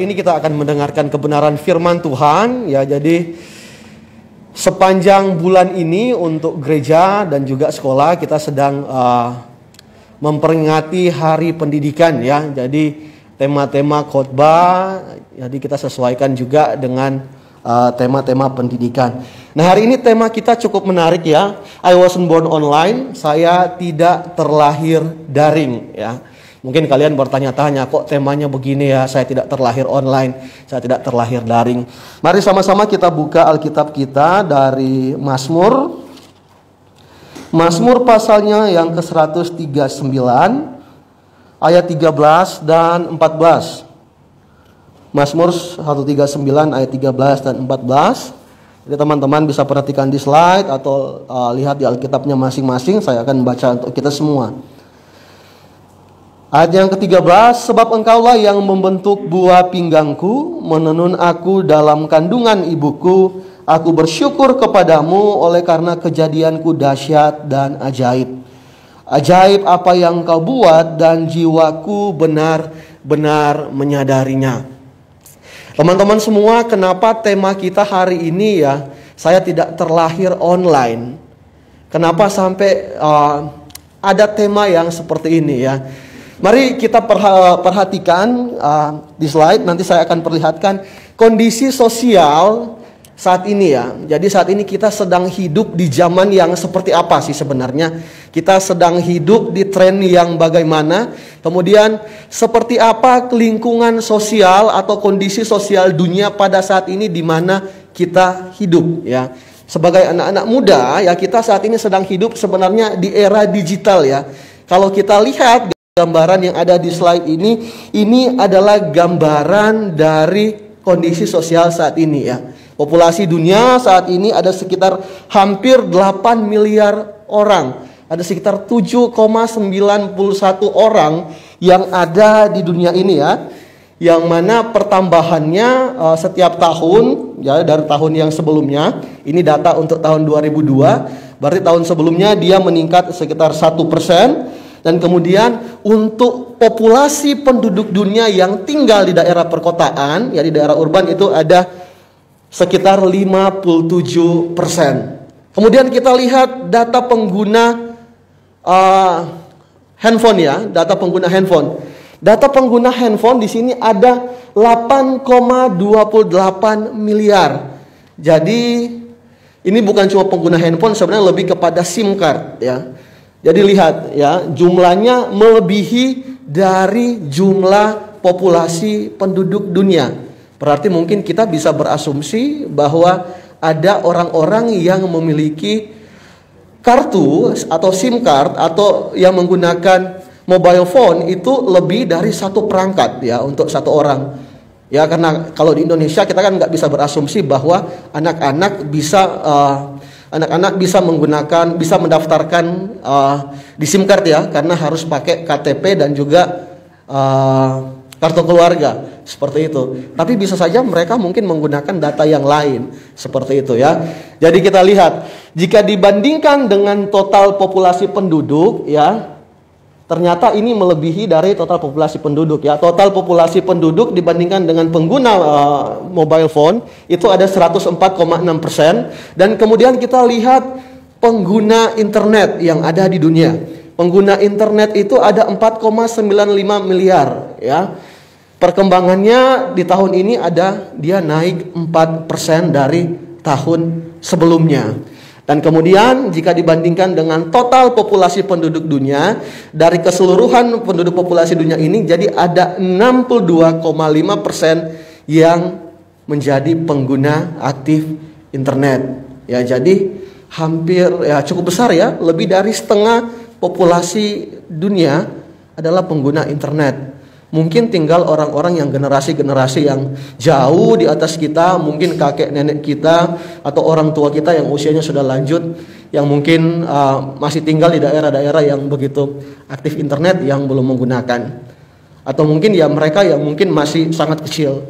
hari ini kita akan mendengarkan kebenaran firman Tuhan ya. Jadi sepanjang bulan ini untuk gereja dan juga sekolah kita sedang memperingati Hari Pendidikan ya. Jadi tema-tema khotbah jadi kita sesuaikan juga dengan tema-tema pendidikan. Nah, hari ini tema kita cukup menarik ya. I wasn't born online, saya tidak terlahir daring ya. Mungkin kalian bertanya-tanya, kok temanya begini ya, saya tidak terlahir online, saya tidak terlahir daring. Mari sama-sama kita buka Alkitab kita dari Mazmur. Mazmur pasalnya yang ke-139, ayat 13 dan 14. Mazmur 139 ayat 13 dan 14. Jadi teman-teman bisa perhatikan di slide atau lihat di Alkitabnya masing-masing, saya akan baca untuk kita semua. Ayat yang ke-13, sebab engkaulah yang membentuk buah pinggangku, menenun aku dalam kandungan ibuku, aku bersyukur kepadamu oleh karena kejadianku dahsyat dan ajaib. Ajaib apa yang kau buat dan jiwaku benar-benar menyadarinya. Teman-teman semua, kenapa tema kita hari ini ya, saya tidak terlahir online? Kenapa sampai ada tema yang seperti ini ya? Mari kita perhatikan di slide, nanti saya akan perlihatkan kondisi sosial saat ini ya. Jadi saat ini kita sedang hidup di zaman yang seperti apa sih sebenarnya? Kita sedang hidup di tren yang bagaimana? Kemudian seperti apa lingkungan sosial atau kondisi sosial dunia pada saat ini di mana kita hidup ya. Sebagai anak-anak muda ya, kita saat ini sedang hidup sebenarnya di era digital ya. Kalau kita lihat gambaran yang ada di slide ini adalah gambaran dari kondisi sosial saat ini ya. Populasi dunia saat ini ada sekitar hampir 8 miliar orang. Ada sekitar 7,91 orang yang ada di dunia ini ya. Yang mana pertambahannya setiap tahun ya, dari tahun yang sebelumnya. Ini data untuk tahun 2002. Berarti tahun sebelumnya dia meningkat sekitar 1%. Dan kemudian untuk populasi penduduk dunia yang tinggal di daerah perkotaan, ya di daerah urban itu ada sekitar 57%. Kemudian kita lihat data pengguna handphone ya, data pengguna handphone. Data pengguna handphone di sini ada 8,28 miliar. Jadi ini bukan cuma pengguna handphone, sebenarnya lebih kepada SIM card ya. Jadi lihat ya, jumlahnya melebihi dari jumlah populasi penduduk dunia. Berarti mungkin kita bisa berasumsi bahwa ada orang-orang yang memiliki kartu atau SIM card atau yang menggunakan mobile phone itu lebih dari satu perangkat ya untuk satu orang. Ya, karena kalau di Indonesia kita kan nggak bisa berasumsi bahwa anak-anak bisa menggunakan, bisa mendaftarkan di SIM card ya, karena harus pakai KTP dan juga kartu keluarga, seperti itu. Tapi bisa saja mereka mungkin menggunakan data yang lain, seperti itu ya. Jadi kita lihat, jika dibandingkan dengan total populasi penduduk ya, ternyata ini melebihi dari total populasi penduduk ya. Total populasi penduduk dibandingkan dengan pengguna mobile phone itu ada 104,6%. Dan kemudian kita lihat pengguna internet yang ada di dunia. Pengguna internet itu ada 4,95 miliar ya. Perkembangannya di tahun ini dia naik 4% dari tahun sebelumnya. Dan kemudian jika dibandingkan dengan total populasi penduduk dunia, dari keseluruhan penduduk populasi dunia ini jadi ada 62,5% yang menjadi pengguna aktif internet. Ya, jadi hampir ya cukup besar ya, lebih dari setengah populasi dunia adalah pengguna internet. Mungkin tinggal orang-orang yang generasi-generasi yang jauh di atas kita, mungkin kakek nenek kita atau orang tua kita yang usianya sudah lanjut, yang mungkin masih tinggal di daerah-daerah yang begitu aktif internet yang belum menggunakan. Atau mungkin ya mereka yang mungkin masih sangat kecil,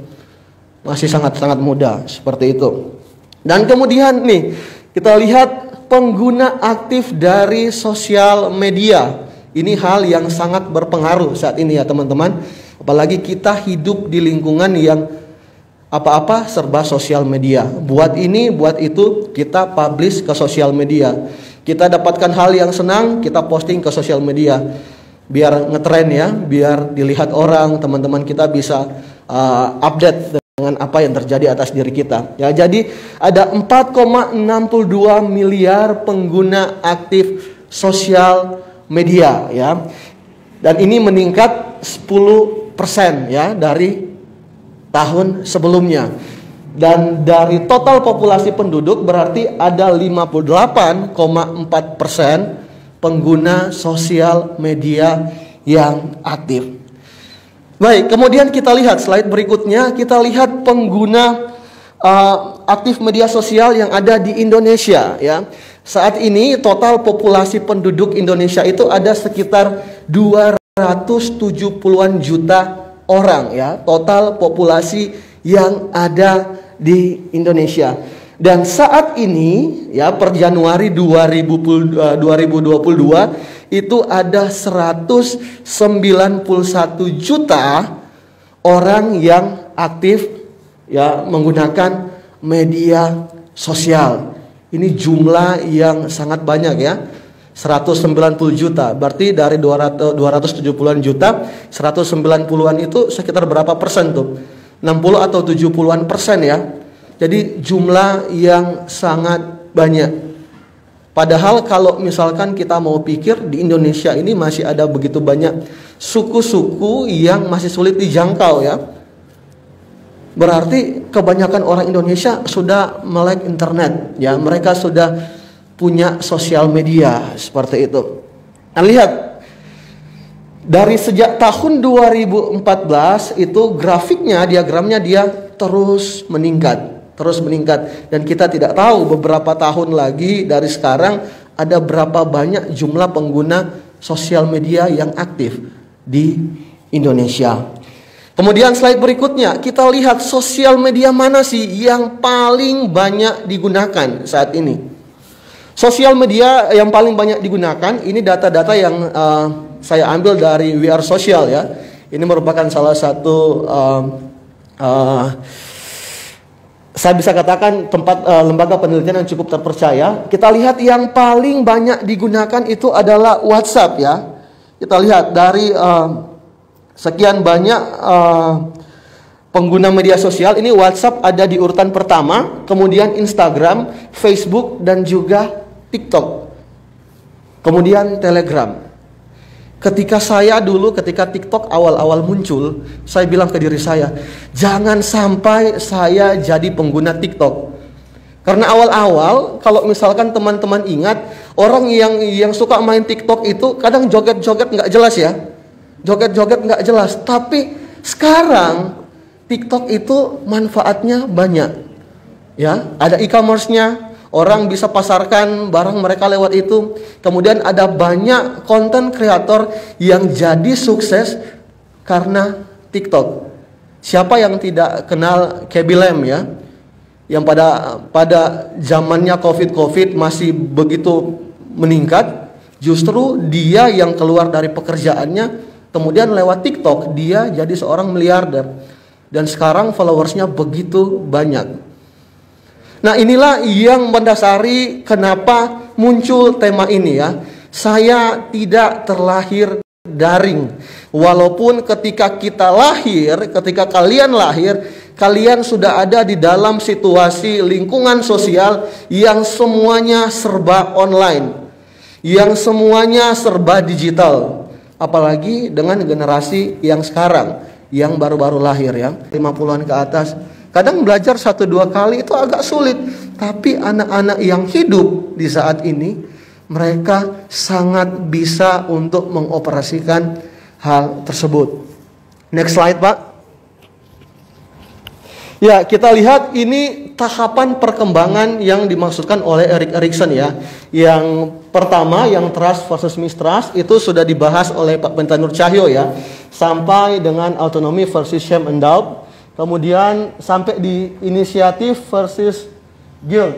masih sangat-sangat muda, seperti itu. Dan kemudian nih, kita lihat pengguna aktif dari sosial media. Ini hal yang sangat berpengaruh saat ini ya teman-teman. Apalagi kita hidup di lingkungan yang apa-apa serba sosial media. Buat ini, buat itu, kita publish ke sosial media. Kita dapatkan hal yang senang, kita posting ke sosial media. Biar ngetren ya, biar dilihat orang, teman-teman kita bisa update dengan apa yang terjadi atas diri kita. Ya, jadi ada 4,62 miliar pengguna aktif sosial media ya. Dan ini meningkat 10% ya dari tahun sebelumnya. Dan dari total populasi penduduk berarti ada 58,4% pengguna sosial media yang aktif. Baik, kemudian kita lihat slide berikutnya, kita lihat pengguna aktif media sosial yang ada di Indonesia ya. Saat ini total populasi penduduk Indonesia itu ada sekitar 270-an juta orang ya, total populasi yang ada di Indonesia. Dan saat ini ya, per Januari 2022 itu ada 191 juta orang yang aktif ya menggunakan media sosial. Ini jumlah yang sangat banyak ya. 190 juta, berarti dari 270-an juta, 190-an itu sekitar berapa persen tuh? 60 atau 70-an persen ya. Jadi jumlah yang sangat banyak. Padahal kalau misalkan kita mau pikir, di Indonesia ini masih ada begitu banyak suku-suku yang masih sulit dijangkau ya. Berarti kebanyakan orang Indonesia sudah melek internet ya, mereka sudah punya sosial media seperti itu. Nah, lihat dari sejak tahun 2014 itu grafiknya, diagramnya dia terus meningkat dan kita tidak tahu beberapa tahun lagi dari sekarang ada berapa banyak jumlah pengguna sosial media yang aktif di Indonesia. Kemudian slide berikutnya kita lihat sosial media mana sih yang paling banyak digunakan saat ini. Sosial media yang paling banyak digunakan, ini data-data yang saya ambil dari We Are Social ya. Ini merupakan salah satu saya bisa katakan tempat lembaga penelitian yang cukup terpercaya. Kita lihat yang paling banyak digunakan itu adalah WhatsApp ya. Kita lihat dari sekian banyak pengguna media sosial, ini WhatsApp ada di urutan pertama, kemudian Instagram, Facebook, dan juga TikTok, kemudian Telegram. Ketika TikTok awal-awal muncul, saya bilang ke diri saya, jangan sampai saya jadi pengguna TikTok. Karena awal-awal, kalau misalkan teman-teman ingat, orang yang suka main TikTok itu kadang joget-joget nggak jelas ya, joget-joget nggak jelas. Tapi sekarang TikTok itu manfaatnya banyak, ya. Ada e-commerce-nya. Orang bisa pasarkan barang mereka lewat itu. Kemudian ada banyak konten kreator yang jadi sukses karena TikTok. Siapa yang tidak kenal Khaby Lame ya? Yang pada zamannya COVID masih begitu meningkat. Justru dia yang keluar dari pekerjaannya, kemudian lewat TikTok dia jadi seorang miliarder. Dan sekarang followersnya begitu banyak. Nah, inilah yang mendasari kenapa muncul tema ini ya. Saya tidak terlahir daring. Walaupun ketika kalian lahir, kalian sudah ada di dalam situasi lingkungan sosial yang semuanya serba online. Yang semuanya serba digital. Apalagi dengan generasi yang sekarang, yang baru-baru lahir ya, 50-an ke atas. Kadang belajar 1-2 kali itu agak sulit. Tapi anak-anak yang hidup di saat ini, mereka sangat bisa untuk mengoperasikan hal tersebut. Next slide, Pak. Ya, kita lihat ini tahapan perkembangan yang dimaksudkan oleh Erik Erikson ya. Yang pertama, yang trust versus mistrust, itu sudah dibahas oleh Pak Pendeta Nur Cahyo ya. Sampai dengan autonomy versus shame and doubt. Kemudian sampai di inisiatif versus guilt.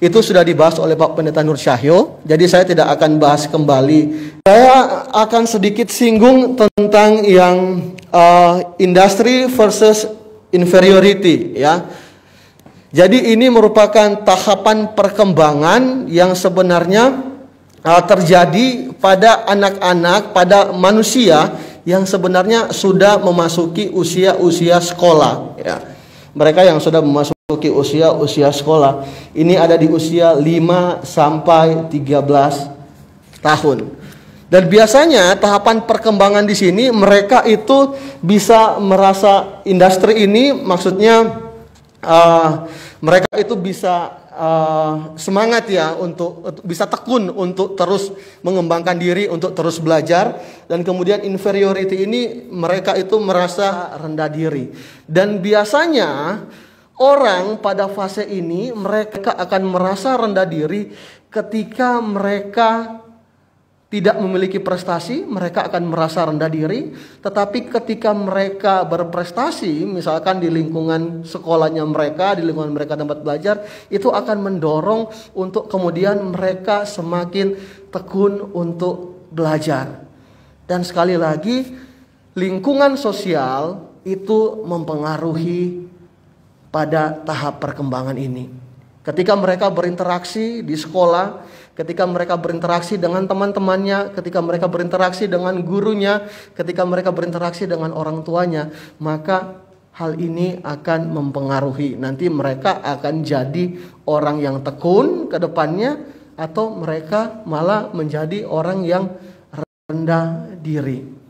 Itu sudah dibahas oleh Pak Pendeta Nur Cahyo, jadi saya tidak akan bahas kembali. Saya akan sedikit singgung tentang yang industry versus inferiority, ya. Jadi ini merupakan tahapan perkembangan yang sebenarnya terjadi pada anak-anak, pada manusia yang sebenarnya sudah memasuki usia sekolah, ya. Mereka yang sudah memasuki usia sekolah ini ada di usia 5 sampai 13 tahun. Dan biasanya tahapan perkembangan di sini mereka itu bisa merasa industri ini, maksudnya mereka itu bisa semangat ya, untuk bisa tekun untuk terus mengembangkan diri, untuk terus belajar. Dan kemudian inferiority ini mereka itu merasa rendah diri. Dan biasanya orang pada fase ini mereka akan merasa rendah diri ketika mereka tidak memiliki prestasi, mereka akan merasa rendah diri. Tetapi ketika mereka berprestasi, misalkan di lingkungan sekolahnya mereka, di lingkungan mereka tempat belajar, itu akan mendorong untuk kemudian mereka semakin tekun untuk belajar. Dan sekali lagi, lingkungan sosial itu mempengaruhi pada tahap perkembangan ini. Ketika mereka berinteraksi di sekolah, ketika mereka berinteraksi dengan teman-temannya, ketika mereka berinteraksi dengan gurunya, ketika mereka berinteraksi dengan orang tuanya, maka hal ini akan mempengaruhi. Nanti mereka akan jadi orang yang tekun ke depannya, atau mereka malah menjadi orang yang rendah diri.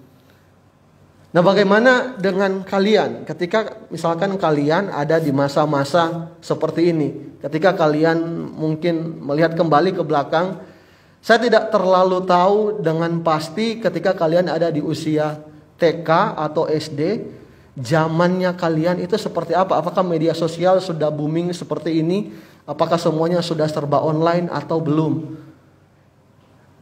Nah, bagaimana dengan kalian ketika misalkan kalian ada di masa-masa seperti ini? Ketika kalian mungkin melihat kembali ke belakang, saya tidak terlalu tahu dengan pasti ketika kalian ada di usia TK atau SD, zamannya kalian itu seperti apa? Apakah media sosial sudah booming seperti ini? Apakah semuanya sudah serba online atau belum?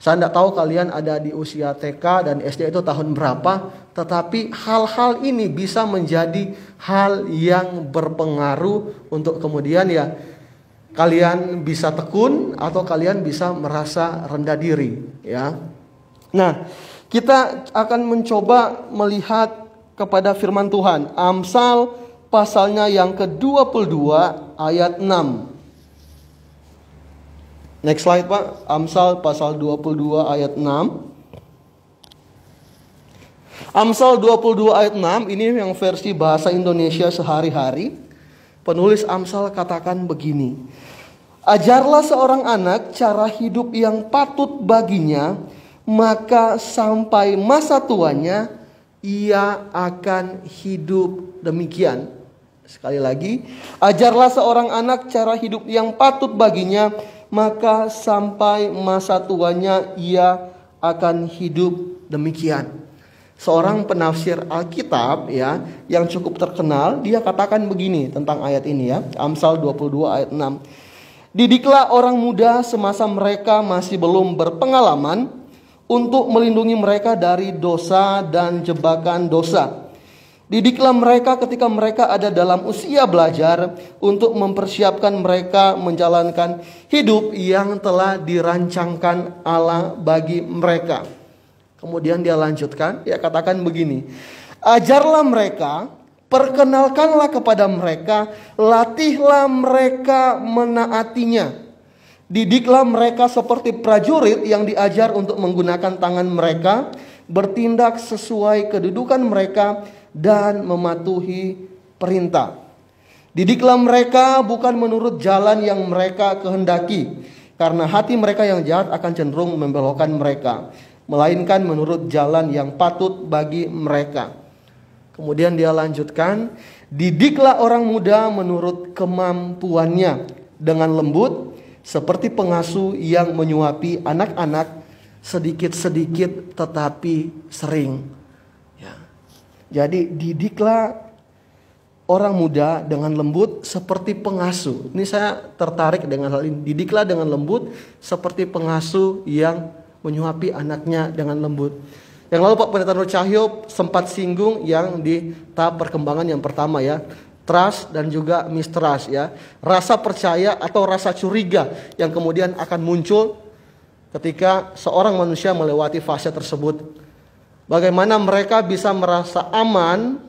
Saya tidak tahu kalian ada di usia TK dan SD itu tahun berapa, tetapi hal-hal ini bisa menjadi hal yang berpengaruh untuk kemudian ya kalian bisa tekun atau kalian bisa merasa rendah diri, ya. Nah, kita akan mencoba melihat kepada firman Tuhan, Amsal pasalnya yang ke-22 ayat 6. Next slide, Pak. Amsal pasal 22 ayat 6. Amsal 22 ayat 6 ini yang versi bahasa Indonesia sehari-hari. Penulis Amsal katakan begini: ajarlah seorang anak cara hidup yang patut baginya, maka sampai masa tuanya ia akan hidup demikian. Sekali lagi, ajarlah seorang anak cara hidup yang patut baginya, maka sampai masa tuanya ia akan hidup demikian. Seorang penafsir Alkitab ya yang cukup terkenal, dia katakan begini tentang ayat ini ya. Amsal 22 ayat 6. Didiklah orang muda semasa mereka masih belum berpengalaman, untuk melindungi mereka dari dosa dan jebakan dosa. Didiklah mereka ketika mereka ada dalam usia belajar, untuk mempersiapkan mereka menjalankan hidup yang telah dirancangkan Allah bagi mereka. Kemudian dia lanjutkan, dia katakan begini: ajarlah mereka, perkenalkanlah kepada mereka, latihlah mereka menaatinya. Didiklah mereka seperti prajurit yang diajar untuk menggunakan tangan mereka, bertindak sesuai kedudukan mereka, dan mematuhi perintah. Didiklah mereka bukan menurut jalan yang mereka kehendaki, karena hati mereka yang jahat akan cenderung membelokkan mereka, melainkan menurut jalan yang patut bagi mereka. Kemudian dia lanjutkan, didiklah orang muda menurut kemampuannya, dengan lembut, seperti pengasuh yang menyuapi anak-anak, sedikit-sedikit tetapi sering. Jadi didiklah orang muda dengan lembut seperti pengasuh. Ini saya tertarik dengan hal ini. Didiklah dengan lembut seperti pengasuh yang menyuapi anaknya dengan lembut. Yang lalu Pak Pendeta Nur Cahyo sempat singgung yang di tahap perkembangan yang pertama ya. trust dan juga mistrust ya. Rasa percaya atau rasa curiga yang kemudian akan muncul ketika seorang manusia melewati fase tersebut. Bagaimana mereka bisa merasa aman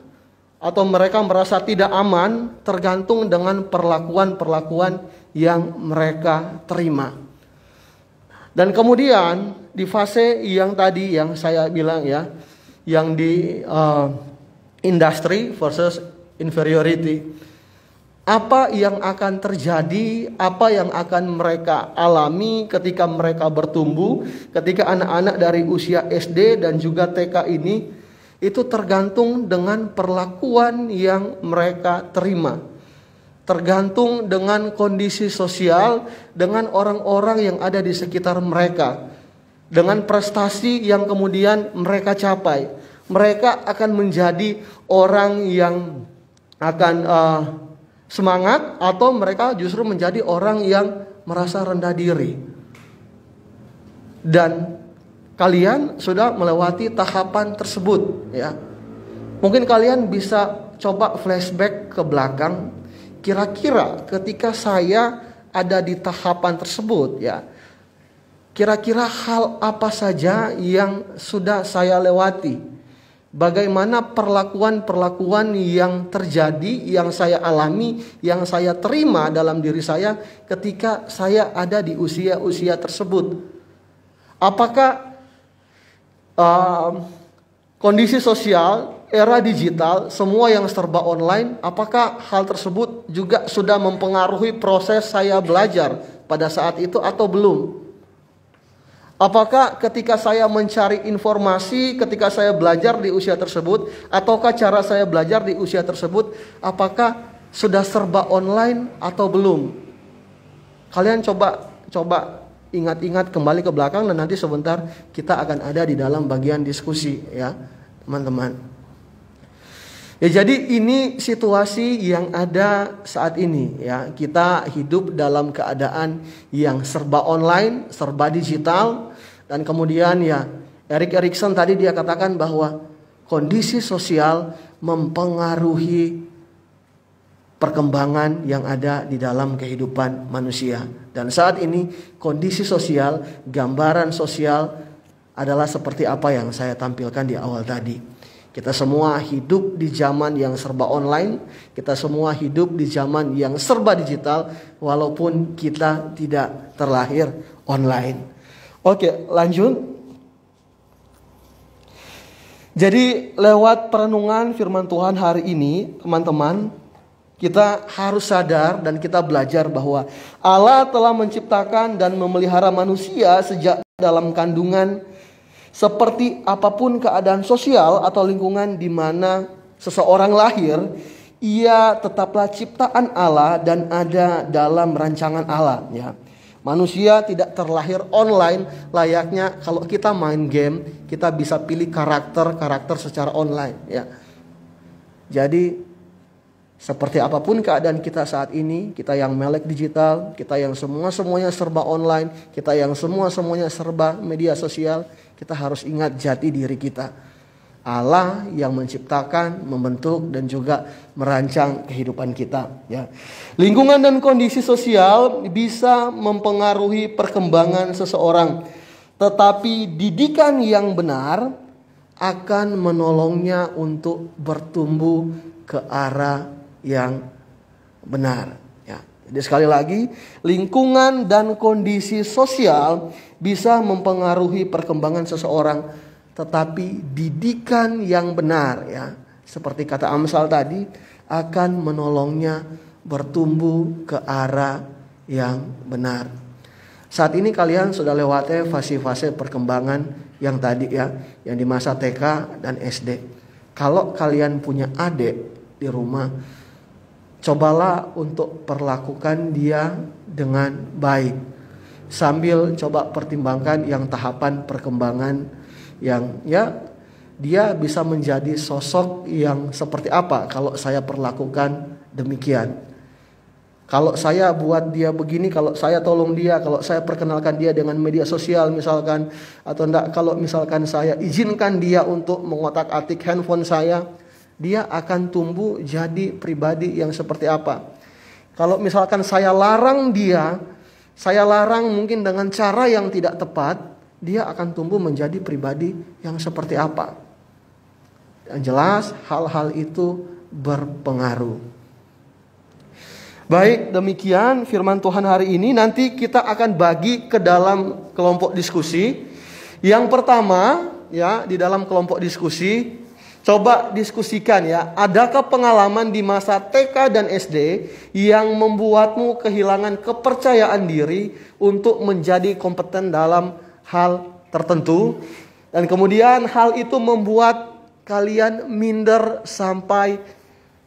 atau mereka merasa tidak aman tergantung dengan perlakuan-perlakuan yang mereka terima. Dan kemudian di fase yang tadi yang saya bilang ya, yang di industry versus inferiority, apa yang akan terjadi, apa yang akan mereka alami ketika mereka bertumbuh, ketika anak-anak dari usia SD dan juga TK ini, itu tergantung dengan perlakuan yang mereka terima, tergantung dengan kondisi sosial, dengan orang-orang yang ada di sekitar mereka, dengan prestasi yang kemudian mereka capai. Mereka akan menjadi orang yang akan semangat, atau mereka justru menjadi orang yang merasa rendah diri. Dan kalian sudah melewati tahapan tersebut ya. Mungkin kalian bisa coba flashback ke belakang. Kira-kira ketika saya ada di tahapan tersebut ya, kira-kira hal apa saja yang sudah saya lewati? Bagaimana perlakuan-perlakuan yang terjadi, yang saya alami, yang saya terima dalam diri saya ketika saya ada di usia-usia tersebut? Apakah kondisi sosial, era digital, semua yang serba online, apakah hal tersebut juga sudah mempengaruhi proses saya belajar pada saat itu atau belum? Apakah ketika saya mencari informasi, ketika saya belajar di usia tersebut, ataukah cara saya belajar di usia tersebut, apakah sudah serba online atau belum? Kalian coba ingat-ingat kembali ke belakang, dan nanti sebentar kita akan ada di dalam bagian diskusi ya, teman-teman. Ya, jadi ini situasi yang ada saat ini ya. Kita hidup dalam keadaan yang serba online, serba digital, dan kemudian ya Erik Erikson tadi dia katakan bahwa kondisi sosial mempengaruhi perkembangan yang ada di dalam kehidupan manusia. Dan saat ini kondisi sosial, gambaran sosial adalah seperti apa yang saya tampilkan di awal tadi. Kita semua hidup di zaman yang serba online. Kita semua hidup di zaman yang serba digital, walaupun kita tidak terlahir online. Oke, lanjut. Jadi lewat perenungan firman Tuhan hari ini, teman-teman, kita harus sadar dan kita belajar bahwa Allah telah menciptakan dan memelihara manusia sejak dalam kandungan. Seperti apapun keadaan sosial atau lingkungan di mana seseorang lahir, ia tetaplah ciptaan Allah dan ada dalam rancangan Allah ya. Manusia tidak terlahir online layaknya kalau kita main game, kita bisa pilih karakter secara online ya. Jadi seperti apapun keadaan kita saat ini, kita yang melek digital, kita yang semuanya serba online, kita yang semuanya serba media sosial, kita harus ingat jati diri kita. Allah yang menciptakan, membentuk, dan juga merancang kehidupan kita ya. Lingkungan dan kondisi sosial bisa mempengaruhi perkembangan seseorang, tetapi didikan yang benar akan menolongnya untuk bertumbuh ke arah yang benar ya. Jadi sekali lagi, lingkungan dan kondisi sosial bisa mempengaruhi perkembangan seseorang, tetapi didikan yang benar ya, seperti kata Amsal tadi, akan menolongnya bertumbuh ke arah yang benar. Saat ini kalian sudah lewati fase-fase perkembangan yang tadi ya, yang di masa TK dan SD. Kalau kalian punya adik di rumah, cobalah untuk perlakukan dia dengan baik, sambil coba pertimbangkan yang tahapan perkembangan yang ya dia bisa menjadi sosok yang seperti apa kalau saya perlakukan demikian. Kalau saya buat dia begini, kalau saya tolong dia, kalau saya perkenalkan dia dengan media sosial misalkan, atau enggak kalau misalkan saya izinkan dia untuk mengotak-atik handphone saya, dia akan tumbuh jadi pribadi yang seperti apa. Kalau misalkan saya larang dia, saya larang mungkin dengan cara yang tidak tepat, dia akan tumbuh menjadi pribadi yang seperti apa. Yang jelas hal-hal itu berpengaruh. Baik, demikian firman Tuhan hari ini. Nanti kita akan bagi ke dalam kelompok diskusi. Yang pertama, ya, di dalam kelompok diskusi, coba diskusikan ya, adakah pengalaman di masa TK dan SD yang membuatmu kehilangan kepercayaan diri untuk menjadi kompeten dalam hal tertentu, dan kemudian hal itu membuat kalian minder sampai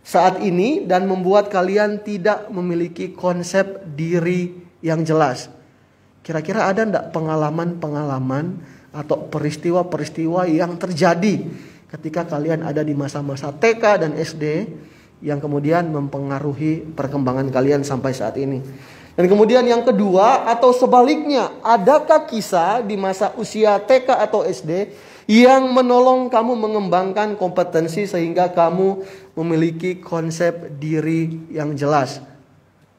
saat ini dan membuat kalian tidak memiliki konsep diri yang jelas. Kira-kira ada enggak pengalaman-pengalaman atau peristiwa-peristiwa yang terjadi ketika kalian ada di masa-masa TK dan SD yang kemudian mempengaruhi perkembangan kalian sampai saat ini? Dan kemudian yang kedua, atau sebaliknya, adakah kisah di masa usia TK atau SD yang menolong kamu mengembangkan kompetensi sehingga kamu memiliki konsep diri yang jelas?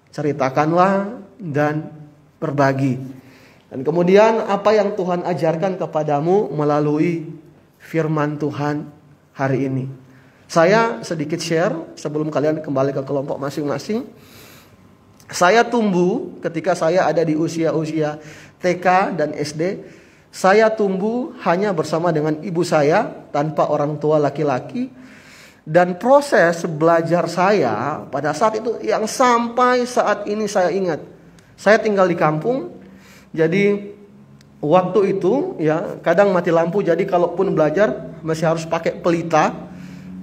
Ceritakanlah dan berbagi. Dan kemudian apa yang Tuhan ajarkan kepadamu melalui firman Tuhan hari ini. Saya sedikit share sebelum kalian kembali ke kelompok masing-masing. Saya tumbuh ketika saya ada di usia-usia TK dan SD. Saya tumbuh hanya bersama dengan ibu saya tanpa orang tua laki-laki. Dan proses belajar saya pada saat itu yang sampai saat ini saya ingat. Saya tinggal di kampung. Jadi waktu itu ya kadang mati lampu, jadi kalaupun belajar masih harus pakai pelita.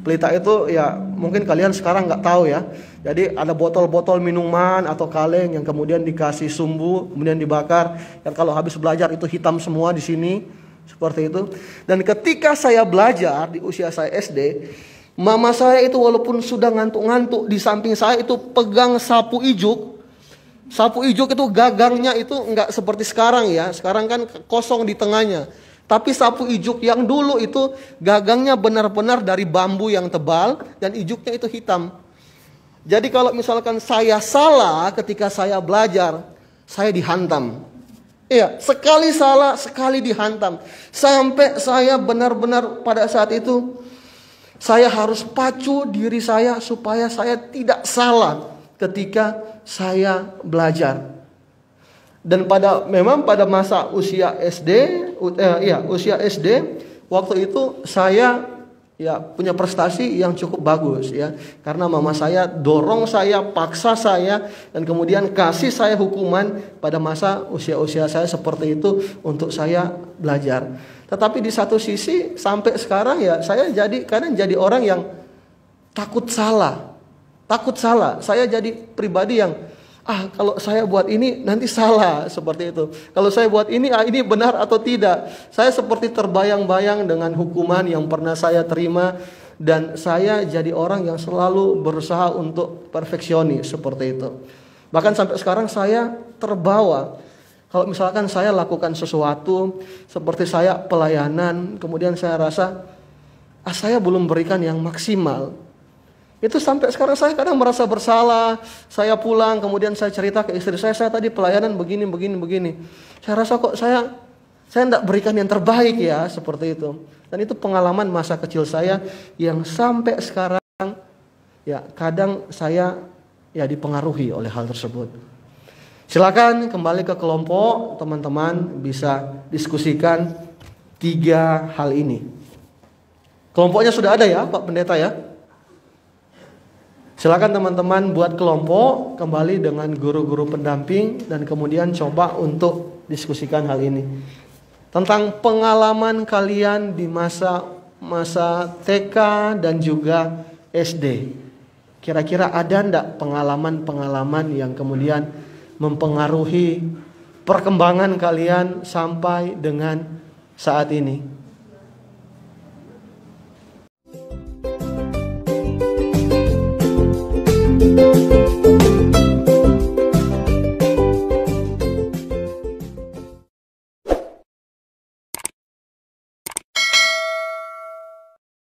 Pelita itu ya mungkin kalian sekarang nggak tahu ya. Jadi ada botol-botol minuman atau kaleng yang kemudian dikasih sumbu, kemudian dibakar. Dan kalau habis belajar itu hitam semua di sini, seperti itu. Dan ketika saya belajar di usia saya SD, mama saya itu walaupun sudah ngantuk-ngantuk, di samping saya itu pegang sapu ijuk. Sapu ijuk itu gagangnya itu nggak seperti sekarang ya. Sekarang kan kosong di tengahnya. Tapi sapu ijuk yang dulu itu gagangnya benar-benar dari bambu yang tebal dan ijuknya itu hitam. Jadi kalau misalkan saya salah ketika saya belajar, saya dihantam. Iya, sekali salah, sekali dihantam. Sampai saya benar-benar pada saat itu, saya harus pacu diri saya supaya saya tidak salah ketika saya belajar. Dan memang pada masa usia SD, usia SD, waktu itu saya ya punya prestasi yang cukup bagus ya. Karena mama saya dorong saya, paksa saya, dan kemudian kasih saya hukuman pada masa usia-usia saya seperti itu untuk saya belajar. Tetapi di satu sisi sampai sekarang ya saya kadang jadi orang yang takut salah. Takut salah. Saya jadi pribadi yang kalau saya buat ini nanti salah, seperti itu. Kalau saya buat ini benar atau tidak. Saya seperti terbayang-bayang dengan hukuman yang pernah saya terima. Dan saya jadi orang yang selalu berusaha untuk perfeksionis, seperti itu. Bahkan sampai sekarang saya terbawa. Kalau misalkan saya lakukan sesuatu, seperti saya pelayanan, kemudian saya rasa saya belum berikan yang maksimal. Itu sampai sekarang saya kadang merasa bersalah. Saya pulang kemudian saya cerita ke istri saya tadi pelayanan begini. Saya rasa kok saya tidak berikan yang terbaik ya, seperti itu. Dan itu pengalaman masa kecil saya yang sampai sekarang ya kadang saya ya dipengaruhi oleh hal tersebut. Silakan kembali ke kelompok, teman-teman bisa diskusikan 3 hal ini. Kelompoknya sudah ada ya Pak Pendeta ya? Silakan teman-teman buat kelompok kembali dengan guru-guru pendamping dan kemudian coba untuk diskusikan hal ini. Tentang pengalaman kalian di masa TK dan juga SD. Kira-kira ada enggak pengalaman-pengalaman yang kemudian mempengaruhi perkembangan kalian sampai dengan saat ini?